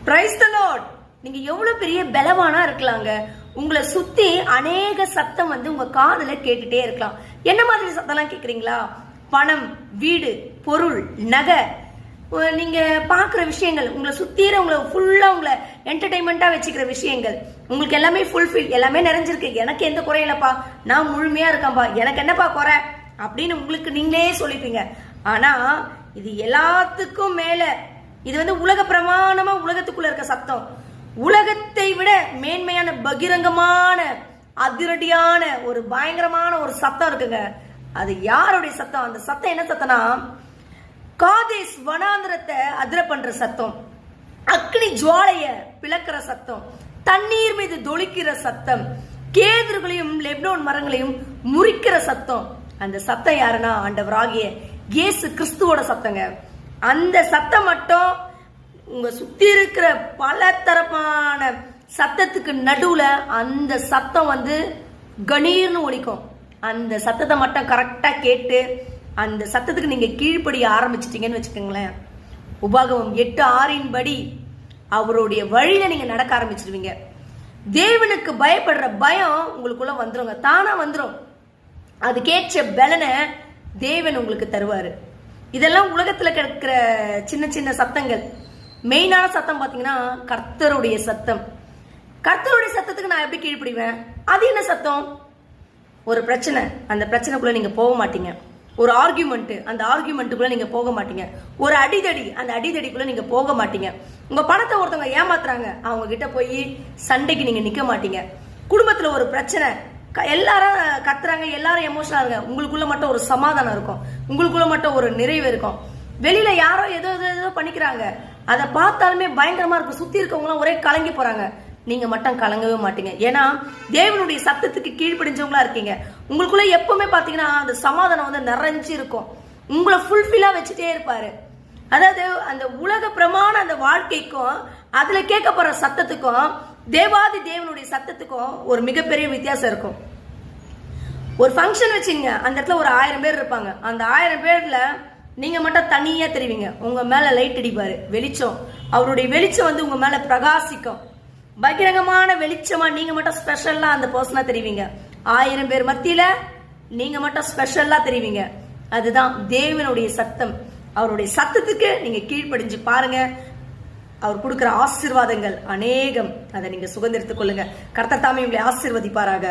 Praise the Lord. நீங்க எவ்வளவு பெரிய பலவானா இருக்கலாங்க. உங்களை சுத்தி அநேக சத்தம் உங்க காதுல கேட்டுட்டே இருக்கலாம். என்ன மாதிரி சத்தம்லாம் கேக்குறீங்களா? பணம், வீடு, பொருள், நகை, நீங்க பாக்குற விஷயங்கள், உங்களை சுத்திர உங்களை ஃபுல்லா உங்களை என்டர்டைன்மெண்டா வச்சுக்கிற விஷயங்கள், உங்களுக்கு எல்லாமே ஃபுல்ஃபில், எல்லாமே நிறைஞ்சிருக்கு. எனக்கு எந்த குறையிலப்பா, நான் முழுமையா இருக்கேன்பா, எனக்கு என்னப்பா குறை அப்படின்னு உங்களுக்கு நீங்களே சொல்லிப்பீங்க. ஆனா இது எல்லாத்துக்கும் மேல இது உலக பிரமாணமா உலகத்துக்குள்ள இருக்க சத்தம். உலகத்தை விட மேன்மையான பகிரங்கமான அதிரடியான ஒரு பயங்கரமான ஒரு சத்தம் இருக்குங்க. அது யாருடைய சத்தம்? அந்த சத்தம் என்ன சத்தம்னா, காதேஸ் வனாந்திரத்தை அதிர பண்ற சத்தம், அக்னி ஜுவாலைய பிளக்கிற சத்தம், தண்ணீர் மீது தொளிக்கிற சத்தம், கேதுர்களையும் லெப்னோன் மரங்களையும் முறிக்கிற சத்தம். அந்த சத்தம் யாருன்னா ஆண்டவராகிய இயேசு கிறிஸ்துவோட சத்தங்க. அந்த சத்தம் மட்டும் உங்க சுத்தி இருக்கிற பல தரப்பான சத்தத்துக்கு நடுவுல அந்த சத்தம் கணீர்னு ஒலிக்கும். அந்த சத்தத்தை மட்டும் கரெக்டா கேட்டு அந்த சத்தத்துக்கு நீங்க கீழ்ப்படிய ஆரம்பிச்சிட்டீங்கன்னு வச்சுக்கோங்களேன், உபாகமம் 8:6 படி அவருடைய வழியில நீங்க நடக்க ஆரம்பிச்சிருவீங்க. தேவனுக்கு பயப்படுற பயம் உங்களுக்குள்ள வந்துருங்க, தானா வந்துரும். அதுக்கேற்ற பலனை தேவன் உங்களுக்கு தருவாரு. இதெல்லாம் உலகத்துல கிடைக்கிற சின்ன சின்ன சத்தங்கள். மெயினான சத்தம் பாத்தீங்கன்னா கர்த்தருடைய சத்தம். கர்த்தருடைய சத்தத்துக்கு நான் எப்படி கீழ்ப்படிவேன்? அது என்ன சத்தம்? ஒரு பிரச்சனை, அந்த பிரச்சனைக்குள்ள நீங்க போக மாட்டீங்க. ஒரு ஆர்கியூமெண்ட், அந்த ஆர்கியூமெண்ட்டுக்குள்ள நீங்க போக மாட்டீங்க. ஒரு அடிதடி, அந்த அடிதடிக்குள்ள நீங்க போக மாட்டீங்க. உங்க பணத்தை ஒருத்தவங்க ஏமாத்துறாங்க, அவங்க கிட்ட போய் சண்டைக்கு நீங்க நிக்க மாட்டீங்க. குடும்பத்துல ஒரு பிரச்சனை, எல்லாரும் கத்துறாங்க, எல்லாரும் எமோஷனலா இருங்க, உங்களுக்குள்ள மட்டும் ஒரு சமாதானம் இருக்கும், உங்களுக்குள்ள மட்டும் ஒரு நிறைவு இருக்கும். வெளியில யாரோ ஏதோ ஏதோ பண்ணிக்கிறாங்க, அதை பார்த்தாலுமே பயங்கரமா இருக்கும். சுத்தி இருக்கவங்க ஒரே கலங்கி போறாங்க, நீங்க மட்டும் கலங்கவே மாட்டீங்க. ஏன்னா தேவனுடைய சத்தத்துக்கு கீழ்ப்படிஞ்சவங்களா இருக்கீங்க. உங்களுக்குள்ள எப்பவுமே பாத்தீங்கன்னா அந்த சமாதானம் நிறைஞ்சு இருக்கும். உங்களை ஃபுல்ஃபில்லா வச்சுட்டே இருப்பாரு. அதாவது அந்த உலக பிரமாண அந்த வாழ்க்கைக்கும் அதுல கேட்கப்படுற சத்தத்துக்கும் தேவாதி தேவனுடைய சத்தத்துக்கும் ஒரு மிகப்பெரிய வித்தியாசம் இருக்கும். ஒரு ஃபங்க்ஷன் வச்சுங்க, அந்த இடத்துல ஒரு 1000 பேர் இருப்பாங்க. அந்த 1000 பேர்ல நீங்க மட்டும் தனியா தெரிவிங்க. உங்க மேல லைட் அடிப்பாரு, வெளிச்சம், அவருடைய வெளிச்சம் உங்க மேல பிரகாசிக்கும். பகிரங்கமான வெளிச்சமா நீங்க மட்டும் ஸ்பெஷல்லா அந்த பர்சனா தெரிவிங்க. 1000 பேர் மத்தியில நீங்க மட்டும் ஸ்பெஷல்லா தெரிவிங்க. அதுதான் தேவனுடைய சத்தம். அவருடைய சத்தத்துக்கு நீங்க கீழ்ப்படிஞ்சு பாருங்க, அவர் கொடுக்கிற ஆசீர்வாதங்கள் அநேகம். அதை நீங்க சுதந்திரத்துக் கொள்ளுங்க. கர்த்தர் தாமே உங்களை ஆசீர்வதிப்பாராக.